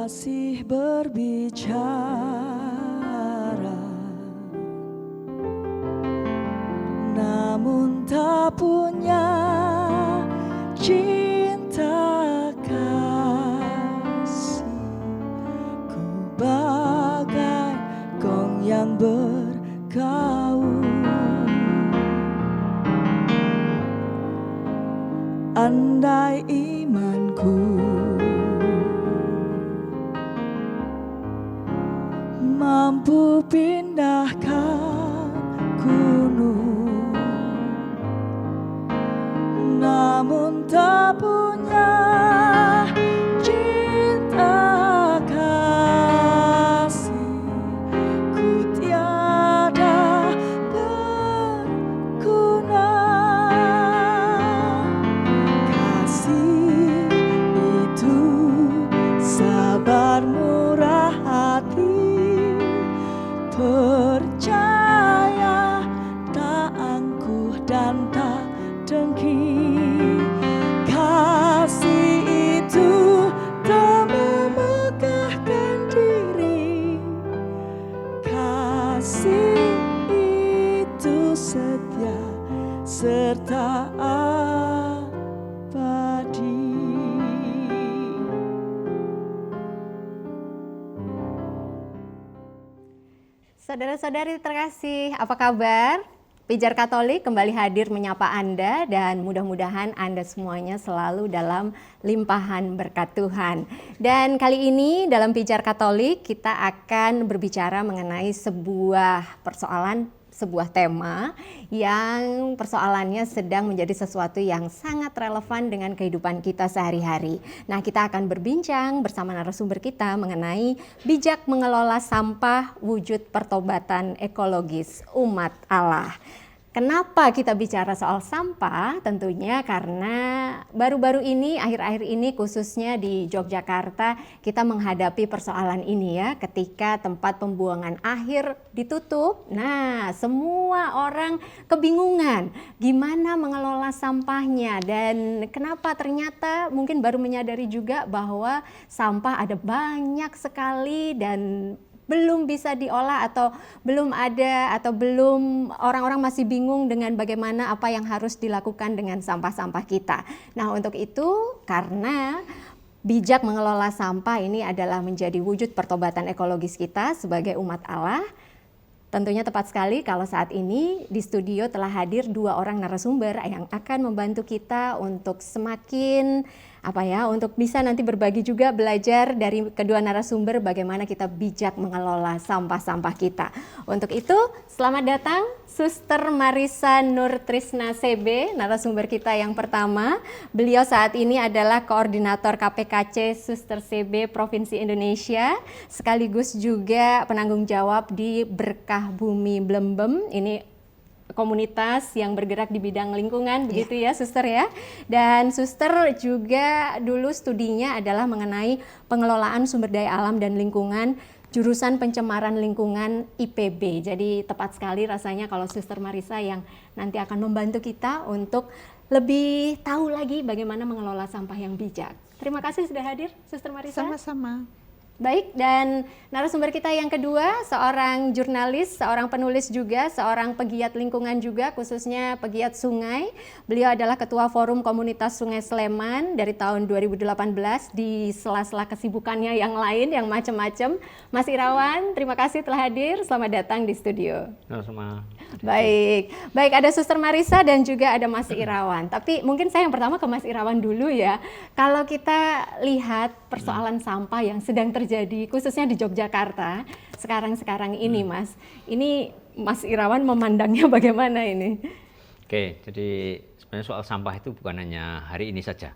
Kasih berbicara, namun tak punya cinta kasih. Ku bagai gong yang bergaul, andai imanku mampu pindahkan gunung, namun tak punya cinta kasih. Ku tiada berguna. Kasih itu sabar murah hati, percaya tak angkuh dan tak dengki. Kasih itu tak memegahkan diri. Kasih itu setia serta abadi. Saudara-saudari terkasih, apa kabar? Pijar Katolik kembali hadir menyapa Anda dan mudah-mudahan Anda semuanya selalu dalam limpahan berkat Tuhan. Dan kali ini dalam Pijar Katolik kita akan berbicara mengenai sebuah persoalan, sebuah tema yang persoalannya sedang menjadi sesuatu yang sangat relevan dengan kehidupan kita sehari-hari. Nah, kita akan berbincang bersama narasumber kita mengenai bijak mengelola sampah wujud pertobatan ekologis umat Allah. Kenapa kita bicara soal sampah? Tentunya karena baru-baru ini, akhir-akhir ini khususnya di Yogyakarta kita menghadapi persoalan ini ya, ketika tempat pembuangan akhir ditutup. Nah, semua orang kebingungan gimana mengelola sampahnya dan kenapa ternyata mungkin baru menyadari juga bahwa sampah ada banyak sekali dan belum bisa diolah atau belum ada atau belum orang-orang masih bingung dengan bagaimana apa yang harus dilakukan dengan sampah-sampah kita. Nah, untuk itu karena bijak mengelola sampah ini adalah menjadi wujud pertobatan ekologis kita sebagai umat Allah. Tentunya tepat sekali kalau saat ini di studio telah hadir 2 orang narasumber yang akan membantu kita untuk semakin untuk bisa nanti berbagi juga belajar dari kedua narasumber bagaimana kita bijak mengelola sampah-sampah kita. Untuk itu, selamat datang Suster Marisa Nurtrisna CB, narasumber kita yang pertama. Beliau saat ini adalah Koordinator KPKC Suster CB Provinsi Indonesia, sekaligus juga penanggung jawab di Berkah Bumi Blembem. Ini komunitas yang bergerak di bidang lingkungan, begitu ya Suster ya. Dan Suster juga dulu studinya adalah mengenai pengelolaan sumber daya alam dan lingkungan, jurusan pencemaran lingkungan IPB. Jadi tepat sekali rasanya kalau Suster Marisa yang nanti akan membantu kita untuk lebih tahu lagi bagaimana mengelola sampah yang bijak. Terima kasih sudah hadir Suster Marisa. Sama-sama. Baik, dan narasumber kita yang kedua, seorang jurnalis, seorang penulis juga, seorang pegiat lingkungan juga, khususnya pegiat sungai. Beliau adalah Ketua Forum Komunitas Sungai Sleman dari tahun 2018 di sela-sela kesibukannya yang lain, yang macam-macam. Mas Irawan, terima kasih telah hadir, selamat datang di studio. Sama. Baik, ada Suster Marisa dan juga ada Mas Irawan. Tapi mungkin saya yang pertama ke Mas Irawan dulu ya. Kalau kita lihat persoalan sampah yang sedang terjadi, khususnya di Yogyakarta sekarang ini, Mas. Ini Mas Irawan memandangnya bagaimana ini? Oke, jadi sebenarnya soal sampah itu bukan hanya hari ini saja.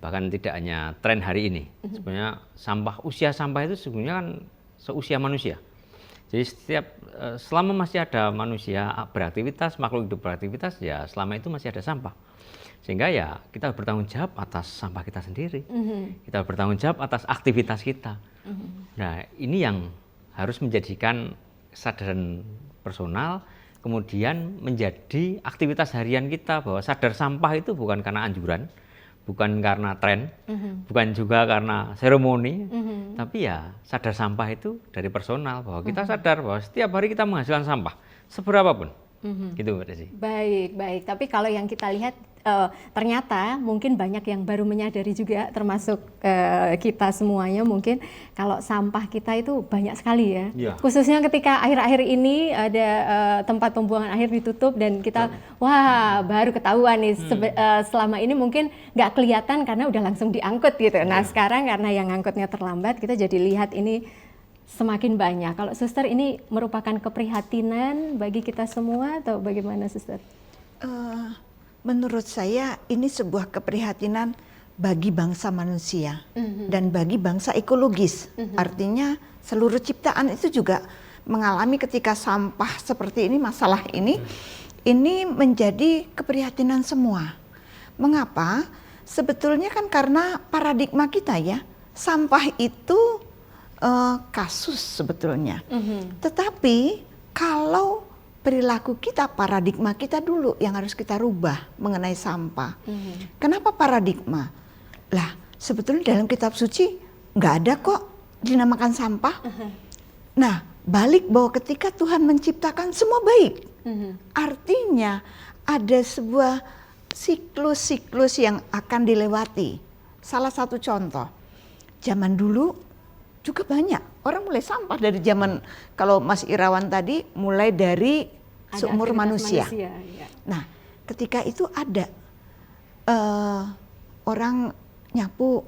Bahkan tidak hanya tren hari ini. Sebenarnya usia sampah itu sebenarnya kan seusia manusia. Jadi selama masih ada manusia beraktivitas, makhluk hidup beraktivitas, ya selama itu masih ada sampah. Sehingga ya kita bertanggung jawab atas sampah kita sendiri. Kita bertanggung jawab atas aktivitas kita. Nah, ini yang harus menjadikan kesadaran personal, kemudian menjadi aktivitas harian kita bahwa sadar sampah itu bukan karena anjuran, bukan karena tren, bukan juga karena seremoni, tapi ya sadar sampah itu dari personal, bahwa kita sadar bahwa setiap hari kita menghasilkan sampah seberapapun. Gitu Mbak Desi. Baik, baik. Tapi kalau yang kita lihat ternyata mungkin banyak yang baru menyadari juga, termasuk kita semuanya mungkin, kalau sampah kita itu banyak sekali ya. Iya. Khususnya ketika akhir-akhir ini ada tempat pembuangan akhir ditutup dan kita wah baru ketahuan nih selama ini mungkin nggak kelihatan karena udah langsung diangkut gitu. Nah sekarang karena yang angkutnya terlambat, kita jadi lihat ini semakin banyak. Kalau Suster, ini merupakan keprihatinan bagi kita semua atau bagaimana Suster? Menurut saya ini sebuah keprihatinan bagi bangsa manusia dan bagi bangsa ekologis. Artinya seluruh ciptaan itu juga mengalami ketika sampah seperti ini, masalah ini menjadi keprihatinan semua. Mengapa? Sebetulnya kan karena paradigma kita ya, sampah itu kasus sebetulnya. Tetapi kalau perilaku kita, paradigma kita dulu yang harus kita rubah mengenai sampah. Kenapa paradigma? Lah, sebetulnya dalam kitab suci nggak ada kok dinamakan sampah. Nah, balik bahwa ketika Tuhan menciptakan semua baik. Artinya ada sebuah siklus-siklus yang akan dilewati. Salah satu contoh, zaman dulu juga banyak orang mulai sampah dari zaman, kalau Mas Irawan tadi mulai dari seumur manusia. Ya. Nah, ketika itu ada orang nyapu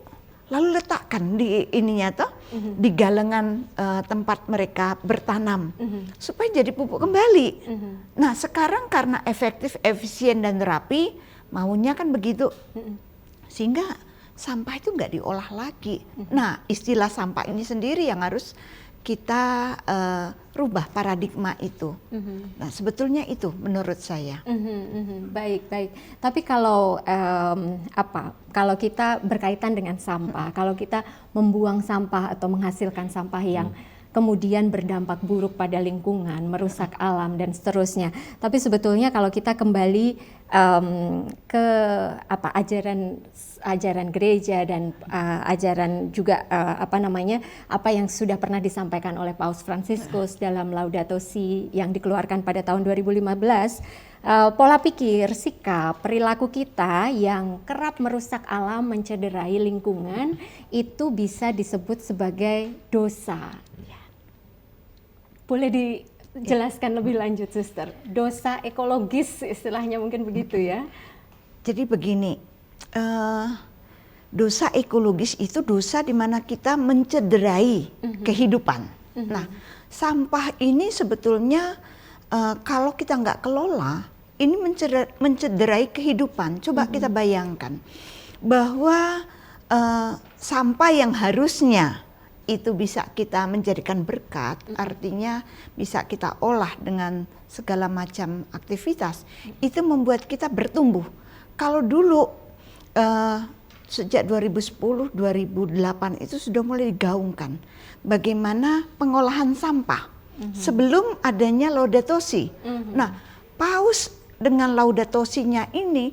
lalu letakkan di ininya toh, di galengan tempat mereka bertanam supaya jadi pupuk kembali. Nah, sekarang karena efektif, efisien dan rapi, maunya kan begitu. Sehingga sampah itu nggak diolah lagi. Nah, istilah sampah ini sendiri yang harus kita rubah paradigma itu. Nah, sebetulnya itu menurut saya. Baik, baik. Tapi kalau kalau kita berkaitan dengan sampah, kalau kita membuang sampah atau menghasilkan sampah yang kemudian berdampak buruk pada lingkungan, merusak alam dan seterusnya. Tapi sebetulnya kalau kita kembali ke ajaran gereja dan ajaran juga apa yang sudah pernah disampaikan oleh Paus Fransiskus dalam Laudato Si yang dikeluarkan pada tahun 2015, pola pikir, sikap, perilaku kita yang kerap merusak alam, mencederai lingkungan itu bisa disebut sebagai dosa. Boleh dijelaskan lebih lanjut, Suster? Dosa ekologis istilahnya mungkin begitu ya? Jadi begini, dosa ekologis itu dosa di mana kita mencederai kehidupan. Nah, sampah ini sebetulnya kalau kita nggak kelola, ini mencederai kehidupan. Coba kita bayangkan bahwa sampah yang harusnya itu bisa kita menjadikan berkat, artinya bisa kita olah dengan segala macam aktivitas, itu membuat kita bertumbuh. Kalau dulu sejak 2010-2008 itu sudah mulai digaungkan bagaimana pengolahan sampah sebelum adanya Laudato Si. Nah, Paus dengan Laudato Si-nya ini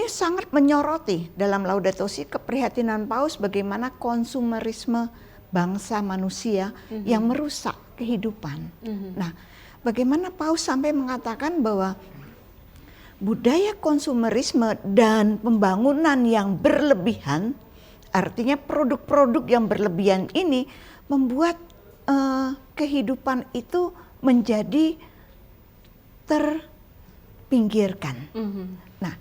sangat menyoroti dalam Laudato Si keprihatinan Paus bagaimana konsumerisme bangsa manusia yang merusak kehidupan. Nah, bagaimana Paus sampai mengatakan bahwa budaya konsumerisme dan pembangunan yang berlebihan, artinya produk-produk yang berlebihan ini membuat kehidupan itu menjadi terpinggirkan. Nah,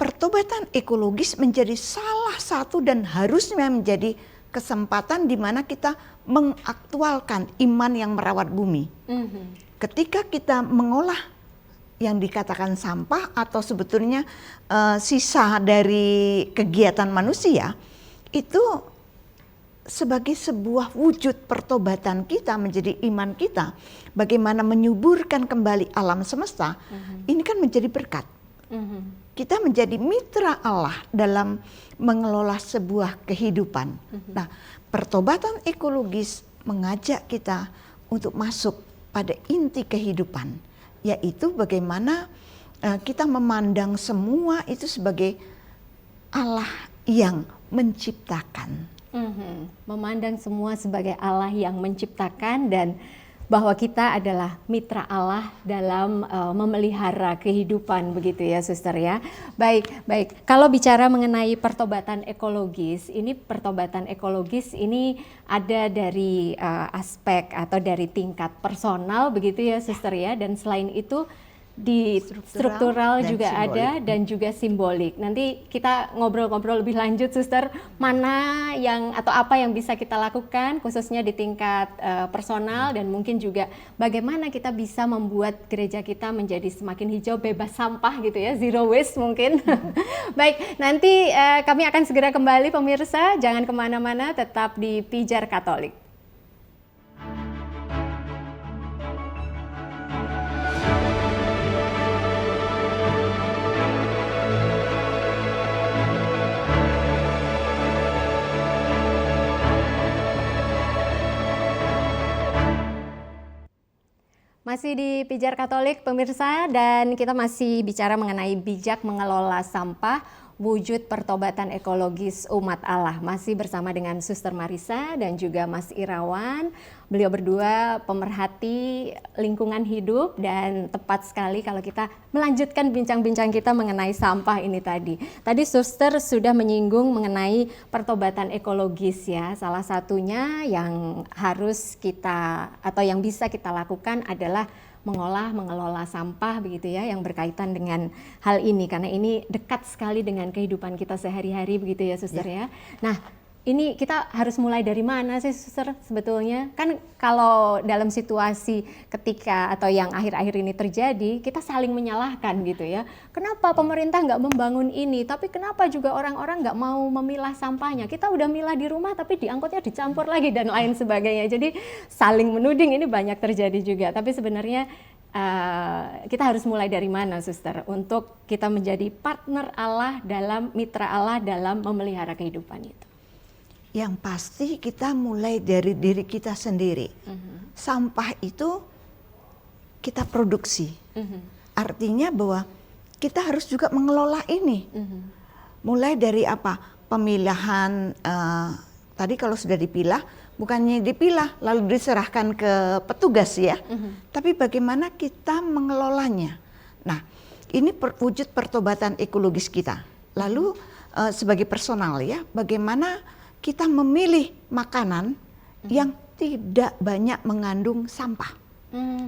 pertobatan ekologis menjadi salah satu dan harusnya menjadi kesempatan di mana kita mengaktualkan iman yang merawat bumi. Ketika kita mengolah yang dikatakan sampah atau sebetulnya sisa dari kegiatan manusia, itu sebagai sebuah wujud pertobatan kita menjadi iman kita, bagaimana menyuburkan kembali alam semesta, ini kan menjadi berkat. Kita menjadi mitra Allah dalam mengelola sebuah kehidupan. Nah, pertobatan ekologis mengajak kita untuk masuk pada inti kehidupan, yaitu bagaimana kita memandang semua itu sebagai Allah yang menciptakan. Memandang semua sebagai Allah yang menciptakan dan bahwa kita adalah mitra Allah dalam memelihara kehidupan, begitu ya Suster ya. Baik. Kalau bicara mengenai pertobatan ekologis, ini ada dari aspek atau dari tingkat personal, begitu ya Suster ya, dan selain itu di struktural juga simbolik. ada dan juga simbolik. Nanti kita ngobrol-ngobrol lebih lanjut Suster, mana yang atau apa yang bisa kita lakukan khususnya di tingkat personal, dan mungkin juga bagaimana kita bisa membuat gereja kita menjadi semakin hijau, bebas sampah gitu ya, zero waste mungkin. Baik, nanti kami akan segera kembali pemirsa, jangan kemana-mana, tetap di Pijar Katolik. Masih di Pijar Katolik pemirsa, dan kita masih bicara mengenai bijak mengelola sampah, wujud pertobatan ekologis umat Allah. Masih bersama dengan Suster Marissa dan juga Mas Irawan. Beliau berdua pemerhati lingkungan hidup, dan tepat sekali kalau kita melanjutkan bincang-bincang kita mengenai sampah ini tadi. Tadi Suster sudah menyinggung mengenai pertobatan ekologis ya. Salah satunya yang harus kita atau yang bisa kita lakukan adalah mengelola sampah, begitu ya, yang berkaitan dengan hal ini, karena ini dekat sekali dengan kehidupan kita sehari-hari, begitu ya Suster ya. Nah, ini kita harus mulai dari mana sih Suster sebetulnya? Kan kalau dalam situasi ketika atau yang akhir-akhir ini terjadi, kita saling menyalahkan gitu ya. Kenapa pemerintah nggak membangun ini? Tapi kenapa juga orang-orang nggak mau memilah sampahnya? Kita udah milah di rumah tapi di angkotnya dicampur lagi dan lain sebagainya. Jadi saling menuding ini banyak terjadi juga. Tapi sebenarnya kita harus mulai dari mana Suster? Untuk kita menjadi partner Allah dalam, mitra Allah dalam memelihara kehidupan itu. Yang pasti kita mulai dari diri kita sendiri. Sampah itu kita produksi. Artinya bahwa kita harus juga mengelola ini. Mulai dari apa? Pemilahan, tadi kalau sudah dipilah, bukannya dipilah lalu diserahkan ke petugas ya. Tapi bagaimana kita mengelolanya. Nah, ini wujud pertobatan ekologis kita. Lalu sebagai personal ya, bagaimana kita memilih makanan yang tidak banyak mengandung sampah.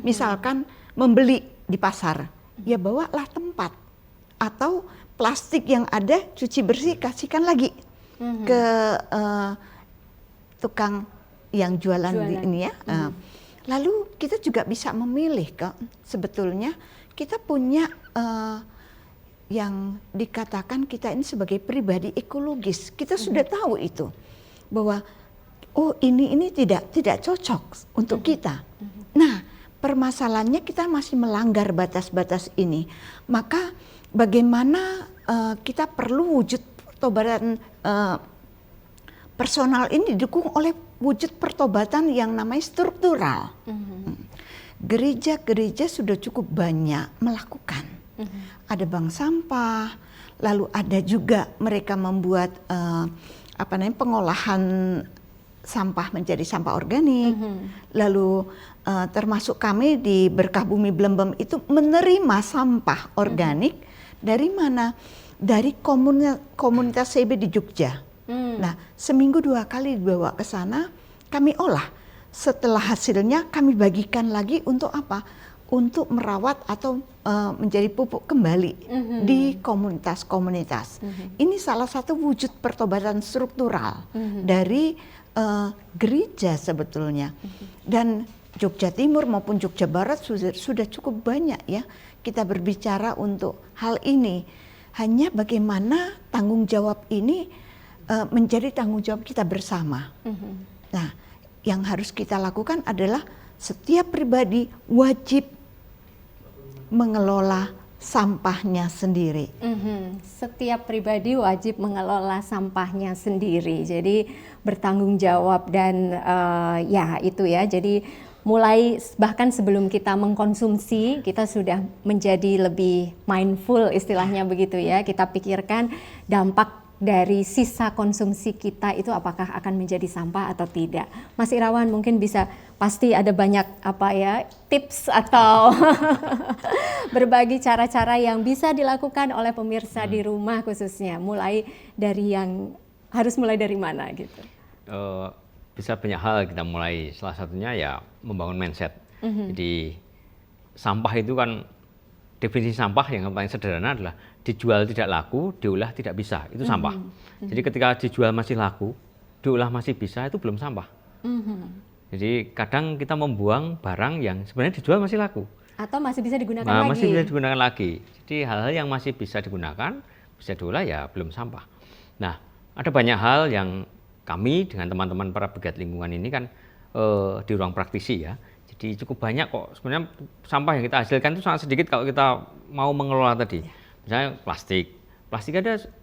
Misalkan membeli di pasar, ya bawalah tempat. Atau plastik yang ada cuci bersih, kasihkan lagi ke tukang yang jualan. Ini ya. Lalu kita juga bisa memilih kok. Sebetulnya kita punya yang dikatakan kita ini sebagai pribadi ekologis. Kita sudah tahu itu bahwa oh ini tidak cocok untuk kita. Nah, permasalahannya kita masih melanggar batas-batas ini. Maka bagaimana kita perlu wujud pertobatan personal ini didukung oleh wujud pertobatan yang namanya struktural. Gereja-gereja sudah cukup banyak melakukan. Ada bank sampah, lalu ada juga mereka membuat pengolahan sampah menjadi sampah organik. Lalu termasuk kami di Berkah Bumi Blembem itu menerima sampah organik dari mana? Dari komunitas CB di Jogja. Nah, seminggu 2 kali dibawa ke sana, kami olah. Setelah hasilnya kami bagikan lagi untuk apa? Untuk merawat atau menjadi pupuk kembali di komunitas-komunitas. Ini salah satu wujud pertobatan struktural dari gereja sebetulnya. Dan Jogja Timur maupun Jogja Barat sudah cukup banyak ya kita berbicara untuk hal ini. Hanya bagaimana tanggung jawab ini menjadi tanggung jawab kita bersama. Nah, yang harus kita lakukan adalah setiap pribadi wajib mengelola sampahnya sendiri. Setiap pribadi wajib mengelola sampahnya sendiri. Jadi bertanggung jawab dan ya itu ya. Jadi mulai bahkan sebelum kita mengkonsumsi, kita sudah menjadi lebih mindful istilahnya begitu ya. Kita pikirkan dampak dari sisa konsumsi kita itu apakah akan menjadi sampah atau tidak. Mas Irawan mungkin bisa, pasti ada banyak tips atau berbagi cara-cara yang bisa dilakukan oleh pemirsa di rumah khususnya, mulai dari mana gitu. Bisa banyak hal kita mulai, salah satunya ya membangun mindset. Jadi sampah itu kan, definisi sampah yang paling sederhana adalah dijual tidak laku, diolah tidak bisa, itu sampah. Jadi ketika dijual masih laku, diolah masih bisa, itu belum sampah. Jadi kadang kita membuang barang yang sebenarnya dijual masih laku. Atau masih bisa digunakan lagi. Masih bisa digunakan lagi. Jadi hal-hal yang masih bisa digunakan, bisa diolah ya belum sampah. Nah, ada banyak hal yang kami dengan teman-teman para pegiat lingkungan ini kan di ruang praktisi ya. Jadi cukup banyak kok sebenarnya sampah yang kita hasilkan itu sangat sedikit kalau kita mau mengelola tadi. Misalnya plastik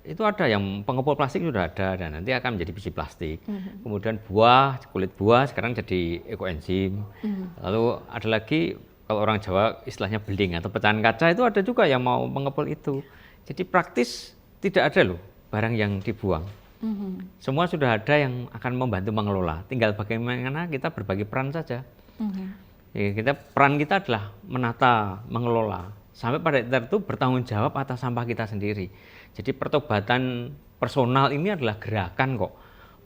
itu ada yang pengepul plastik sudah ada dan nanti akan menjadi biji plastik. Kemudian buah, kulit buah sekarang jadi ekoenzim. Lalu ada lagi kalau orang Jawa istilahnya beling atau pecahan kaca, itu ada juga yang mau mengepul itu. Jadi praktis tidak ada loh barang yang dibuang. Semua sudah ada yang akan membantu mengelola. Tinggal bagaimana kita berbagi peran saja. Peran kita adalah menata, mengelola. Sampai pada titik itu bertanggung jawab atas sampah kita sendiri. Jadi pertobatan personal ini adalah gerakan kok,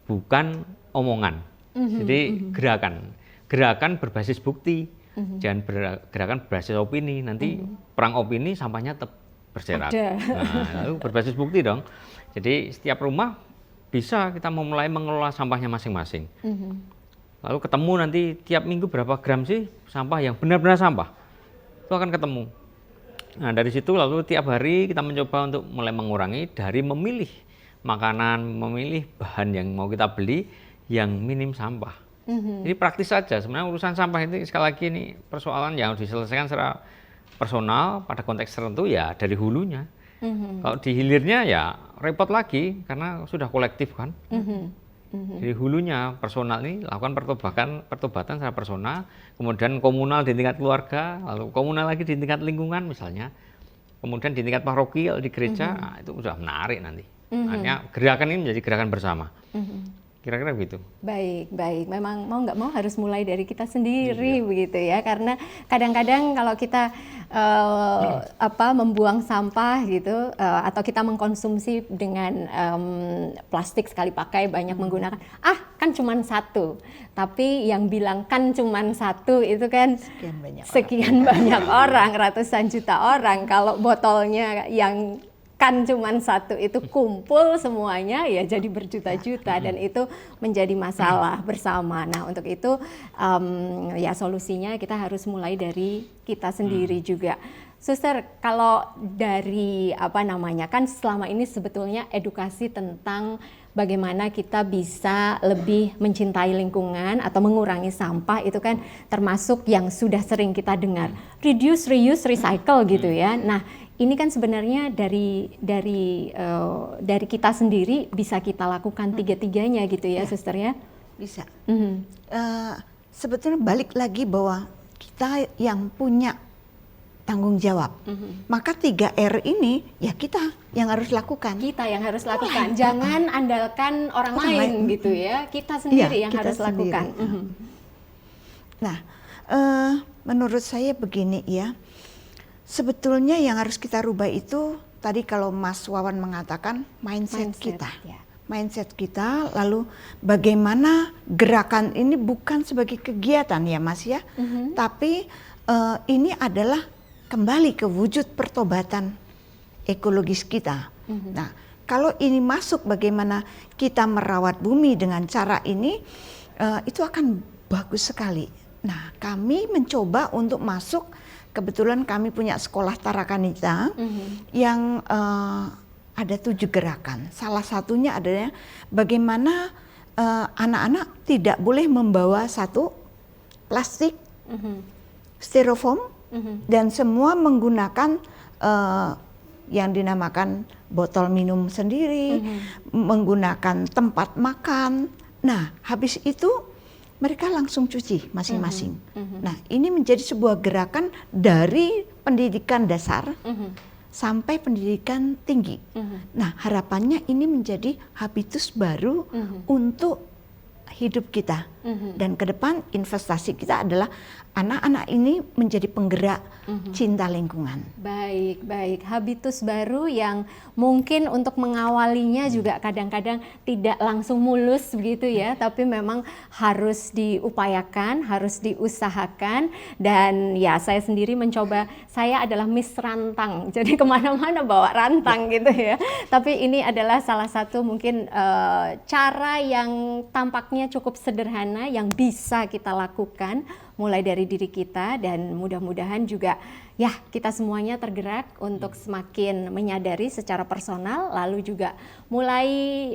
bukan omongan. Jadi gerakan berbasis bukti, jangan gerakan berbasis opini. Nanti perang opini sampahnya tetap berserak. Nah, lalu berbasis bukti dong. Jadi setiap rumah bisa kita memulai mengelola sampahnya masing-masing. Lalu ketemu nanti tiap minggu berapa gram sih sampah yang benar-benar sampah. Itu akan ketemu. Nah dari situ lalu tiap hari kita mencoba untuk mulai mengurangi dari memilih makanan, memilih bahan yang mau kita beli yang minim sampah. Jadi praktis saja. Sebenarnya urusan sampah itu sekali lagi ini persoalan yang harus diselesaikan secara personal pada konteks tertentu ya dari hulunya. Kalau di hilirnya ya repot lagi karena sudah kolektif kan. Jadi hulunya personal ini lakukan pertobatan secara personal, kemudian komunal di tingkat keluarga, lalu komunal lagi di tingkat lingkungan misalnya, kemudian di tingkat paroki di gereja, nah, itu sudah menarik nanti. Hanya gerakan ini menjadi gerakan bersama. Kira-kira begitu. Baik. Memang mau nggak mau harus mulai dari kita sendiri begitu ya, karena kadang-kadang kalau kita membuang sampah gitu atau kita mengkonsumsi dengan plastik sekali pakai banyak menggunakan, kan cuman satu, tapi yang bilang kan cuman satu itu kan sekian banyak orang, ratusan juta orang. Kalau botolnya yang kan cuman satu itu kumpul semuanya ya jadi berjuta-juta dan itu menjadi masalah bersama. Nah untuk itu ya solusinya kita harus mulai dari kita sendiri juga. Suster, kalau dari kan selama ini sebetulnya edukasi tentang bagaimana kita bisa lebih mencintai lingkungan atau mengurangi sampah itu kan termasuk yang sudah sering kita dengar, reduce, reuse, recycle gitu ya. Nah ini kan sebenarnya dari kita sendiri bisa kita lakukan tiga-tiganya gitu ya, Suster ya? Bisa. Sebetulnya balik lagi bahwa kita yang punya tanggung jawab. Maka 3R ini ya kita yang harus lakukan. Kita yang harus lakukan. Jangan andalkan orang lain gitu ya. Kita sendiri yang harus lakukan. Nah, menurut saya begini ya. Sebetulnya yang harus kita rubah itu tadi kalau Mas Wawan mengatakan mindset kita. Ya. Mindset kita, lalu bagaimana gerakan ini bukan sebagai kegiatan ya Mas ya, tapi ini adalah kembali ke wujud pertobatan ekologis kita. Nah, kalau ini masuk bagaimana kita merawat bumi dengan cara ini, itu akan bagus sekali. Nah, kami mencoba untuk masuk. Kebetulan kami punya sekolah Tarakanita yang ada 7 gerakan. Salah satunya adalah bagaimana anak-anak tidak boleh membawa satu plastik, styrofoam, dan semua menggunakan yang dinamakan botol minum sendiri, menggunakan tempat makan. Nah, habis itu mereka langsung cuci masing-masing. Nah, ini menjadi sebuah gerakan dari pendidikan dasar sampai pendidikan tinggi. Nah, harapannya ini menjadi habitus baru untuk hidup kita. Dan ke depan investasi kita adalah anak-anak ini menjadi penggerak cinta lingkungan. Baik, baik. Habitus baru yang mungkin untuk mengawalinya juga kadang-kadang tidak langsung mulus begitu ya, tapi memang harus diupayakan, harus diusahakan. Dan ya saya sendiri mencoba, saya adalah Miss Rantang, jadi kemana-mana bawa rantang gitu ya. Tapi ini adalah salah satu mungkin cara yang tampaknya cukup sederhana yang bisa kita lakukan mulai dari diri kita, dan mudah-mudahan juga ya kita semuanya tergerak untuk semakin menyadari secara personal, lalu juga mulai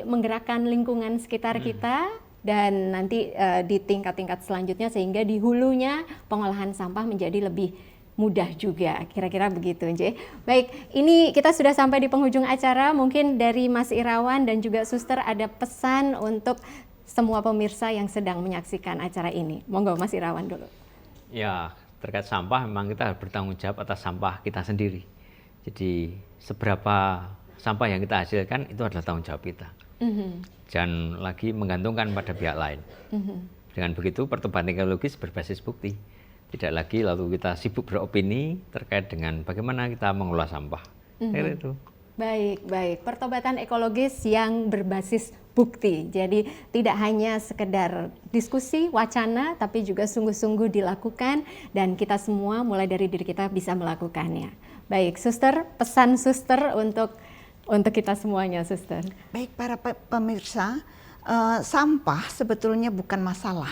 menggerakkan lingkungan sekitar kita, dan nanti di tingkat-tingkat selanjutnya sehingga di hulunya pengolahan sampah menjadi lebih mudah juga, kira-kira begitu, Nje. Baik, ini kita sudah sampai di penghujung acara. Mungkin dari Mas Irawan dan juga Suster ada pesan untuk semua pemirsa yang sedang menyaksikan acara ini. Monggo Mas Irawan dulu. Ya, terkait sampah memang kita harus bertanggung jawab atas sampah kita sendiri. Jadi seberapa sampah yang kita hasilkan itu adalah tanggung jawab kita. Jangan lagi menggantungkan pada pihak lain. Dengan begitu pertumbuhan ekologis berbasis bukti. Tidak lagi lalu kita sibuk beropini terkait dengan bagaimana kita mengelola sampah. Itu. Baik, baik. Pertobatan ekologis yang berbasis bukti. Jadi tidak hanya sekedar diskusi, wacana, tapi juga sungguh-sungguh dilakukan, dan kita semua mulai dari diri kita bisa melakukannya. Baik, Suster, pesan Suster untuk kita semuanya, Suster. Baik para pemirsa, sampah sebetulnya bukan masalah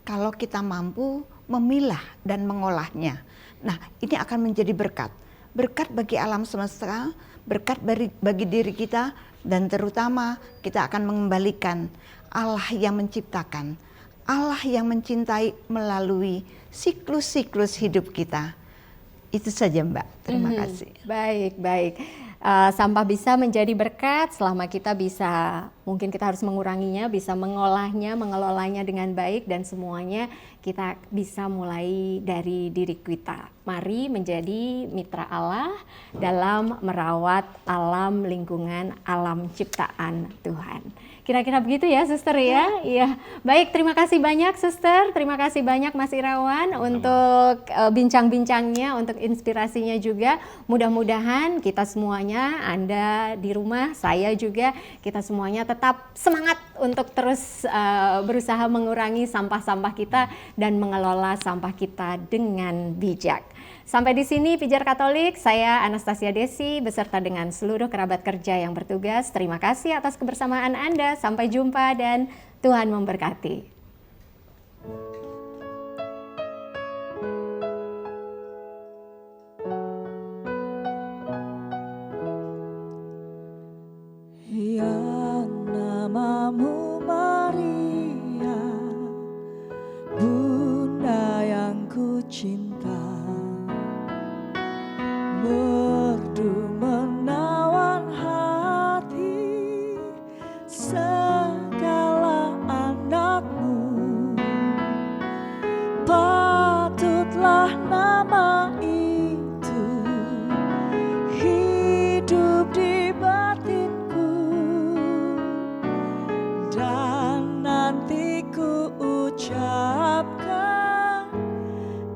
kalau kita mampu memilah dan mengolahnya. Nah, ini akan menjadi berkat. Berkat bagi alam semesta, berkat bagi diri kita, dan terutama kita akan mengembalikan Allah yang menciptakan, Allah yang mencintai melalui siklus-siklus hidup kita. Itu saja Mbak, terima kasih. Baik, baik. Sampah bisa menjadi berkat selama kita bisa, mungkin kita harus menguranginya, bisa mengolahnya, mengelolanya dengan baik, dan semuanya kita bisa mulai dari diri kita. Mari menjadi mitra Allah dalam merawat alam lingkungan, alam ciptaan Tuhan. Kira-kira begitu ya, Suster ya? Iya. Baik, terima kasih banyak Suster, terima kasih banyak Mas Irawan untuk bincang-bincangnya, untuk inspirasinya juga. Mudah-mudahan kita semuanya, Anda di rumah, saya juga, kita semuanya tetap semangat untuk terus berusaha mengurangi sampah-sampah kita dan mengelola sampah kita dengan bijak. Sampai di sini Pijar Katolik, saya Anastasia Desi beserta dengan seluruh kerabat kerja yang bertugas. Terima kasih atas kebersamaan Anda. Sampai jumpa dan Tuhan memberkati. Yang namamu Maria, Bunda yang ku cinta, merdu menawan hati segala anakmu. Patutlah nama itu hidup di batinku, dan nanti ku ucapkan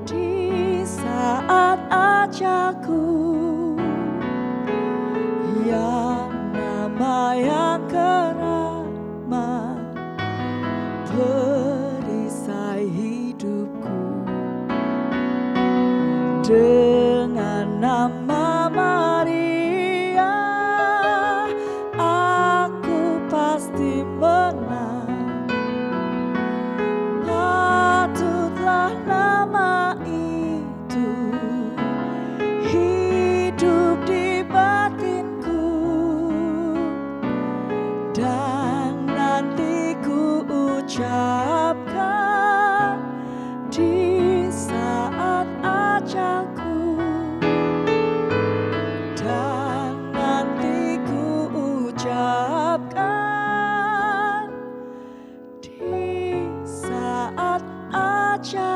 di saat ajalku. Yang nama yang keramat, perisai hidupku. Dengan nama Maria, aku pasti menang. Patutlah nama itu hidup di batinku, dan nanti ku ucapkan di saat ajalku, dan nanti ku ucapkan di saat ajalku.